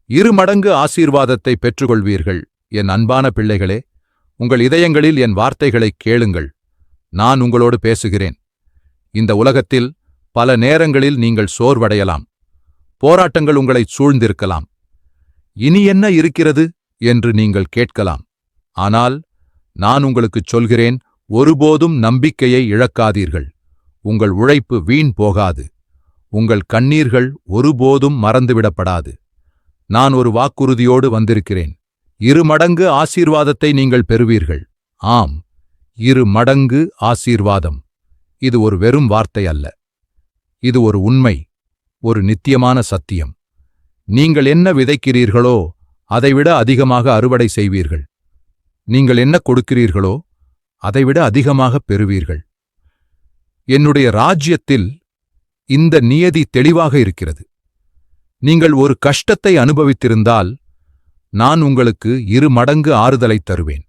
இருமடங்கு ஆசீர்வாதத்தை பெற்றுக்கொள்வீர்கள். என் அன்பான பிள்ளைகளே, உங்கள் இதயங்களில் என் வார்த்தைகளைக் கேளுங்கள். நான் உங்களோடு பேசுகிறேன். இந்த உலகத்தில் பல நேரங்களில் நீங்கள் சோர்வடையலாம். போராட்டங்கள் உங்களைச் சூழ்ந்திருக்கலாம். இனி என்ன இருக்கிறது என்று நீங்கள் கேட்கலாம். ஆனால் நான் உங்களுக்குச் சொல்கிறேன், ஒருபோதும் நம்பிக்கையை இழக்காதீர்கள். உங்கள் உழைப்பு வீண் போகாது. உங்கள் கண்ணீர்கள் ஒருபோதும் மறந்துவிடப்படாது. நான் ஒரு வாக்குறுதியோடு வந்திருக்கிறேன். 2 மடங்கு ஆசீர்வாதத்தை நீங்கள் பெறுவீர்கள். ஆம், 2 மடங்கு ஆசீர்வாதம். இது ஒரு வெறும் வார்த்தை அல்ல. இது ஒரு உண்மை, ஒரு நித்தியமான சத்தியம். நீங்கள் என்ன விதைக்கிறீர்களோ அதைவிட அதிகமாக அறுவடை செய்வீர்கள். நீங்கள் என்ன கொடுக்கிறீர்களோ அதைவிட அதிகமாக பெறுவீர்கள். என்னுடைய ராஜ்யத்தில் இந்த நியதி தெளிவாக இருக்கிறது. நீங்கள் ஒரு கஷ்டத்தை அனுபவித்திருந்தால் நான் உங்களுக்கு 2 மடங்கு ஆறுதலைத் தருவேன்.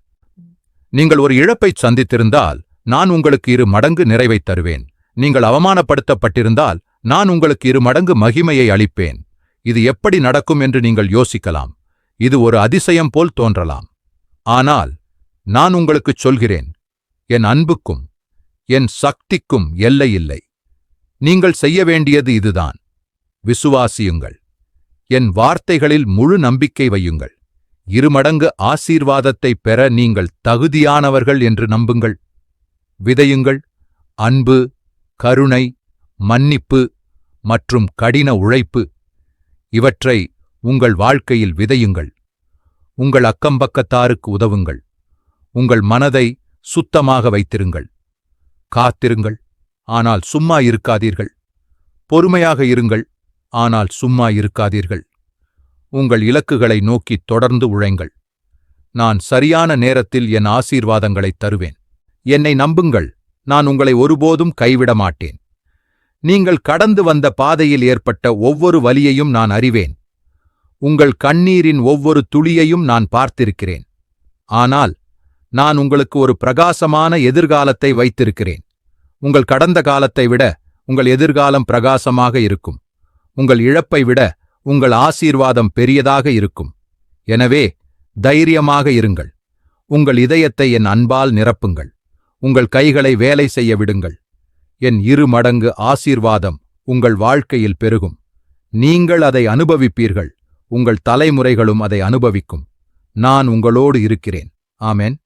நீங்கள் ஒரு இழப்பைச் சந்தித்திருந்தால் நான் உங்களுக்கு 2 மடங்கு நிறைவைத் தருவேன். நீங்கள் அவமானப்படுத்தப்பட்டிருந்தால் நான் உங்களுக்கு 2 மடங்கு மகிமையை அளிப்பேன். இது எப்படி நடக்கும் என்று நீங்கள் யோசிக்கலாம். இது ஒரு அதிசயம் போல் தோன்றலாம். ஆனால் நான் உங்களுக்குச் சொல்கிறேன், என் அன்புக்கும் என் சக்திக்கும் எல்லை இல்லை. நீங்கள் செய்ய வேண்டியது இதுதான்: விசுவாசியுங்கள். என் வார்த்தைகளில் முழு நம்பிக்கை வையுங்கள். 2 மடங்கு ஆசீர்வாதத்தைப் பெற நீங்கள் தகுதியானவர்கள் என்று நம்புங்கள். விதையுங்கள். அன்பு, கருணை, மன்னிப்பு மற்றும் கடின உழைப்பு, இவற்றை உங்கள் வாழ்க்கையில் விதையுங்கள். உங்கள் அக்கம்பக்கத்தாருக்கு உதவுங்கள். உங்கள் மனதை சுத்தமாக வைத்திருங்கள். காத்திருங்கள், ஆனால் சும்மா இருக்காதீர்கள். பொறுமையாக இருங்கள், ஆனால் சும்மா இருக்காதீர்கள். உங்கள் இலக்குகளை நோக்கி தொடர்ந்து உழைங்கள். நான் சரியான நேரத்தில் என் ஆசீர்வாதங்களைத் தருவேன். என்னை நம்புங்கள், நான் உங்களை ஒருபோதும் கைவிட மாட்டேன். நீங்கள் கடந்து வந்த பாதையில் ஏற்பட்ட ஒவ்வொரு வலியையும் நான் அறிவேன். உங்கள் கண்ணீரின் ஒவ்வொரு துளியையும் நான் பார்த்திருக்கிறேன். ஆனால் நான் உங்களுக்கு ஒரு பிரகாசமான எதிர்காலத்தை வைத்திருக்கிறேன். உங்கள் கடந்த காலத்தை விட உங்கள் எதிர்காலம் பிரகாசமாக இருக்கும். உங்கள் இழப்பை விட உங்கள் ஆசீர்வாதம் பெரியதாக இருக்கும். எனவே தைரியமாக இருங்கள். உங்கள் இதயத்தை என் அன்பால் நிரப்புங்கள். உங்கள் கைகளை வேலை செய்ய விடுங்கள். என் 2 மடங்கு ஆசீர்வாதம் உங்கள் வாழ்க்கையில் பெருகும். நீங்கள் அதை அனுபவிப்பீர்கள். உங்கள் தலைமுறைகளும் அதை அனுபவிக்கும். நான் உங்களோடு இருக்கிறேன். ஆமென்.